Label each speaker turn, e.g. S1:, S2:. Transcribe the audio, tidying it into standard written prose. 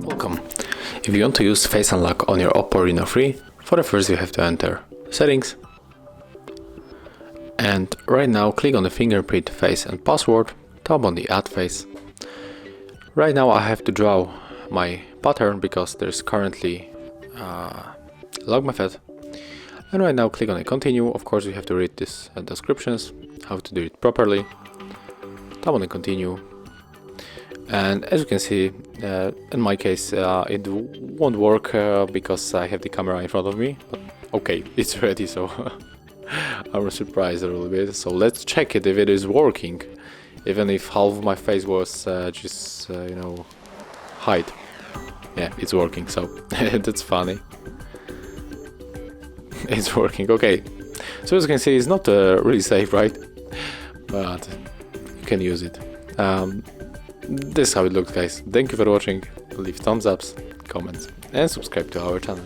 S1: Welcome. If you want to use Face Unlock on your OPPO Reno 3, for the first you have to enter Settings, and right now click on the fingerprint, face and password, tap on the Add Face. Right now I have to draw my pattern because there's currently log method, and right now click on the Continue. Of course you have to read this descriptions, how to do it properly. Tap on the Continue, and as you can see, in my case it won't work because I have the camera in front of me, but okay, it's ready, so I was surprised a little bit. So let's check it if it is working, even if half of my face was just you know, hide. Yeah, it's working, so that's funny. It's working, okay. So as you can see, it's not really safe, right? But you can use it. This is how it looks, guys. Thank you for watching. Leave thumbs ups, comments and subscribe to our channel.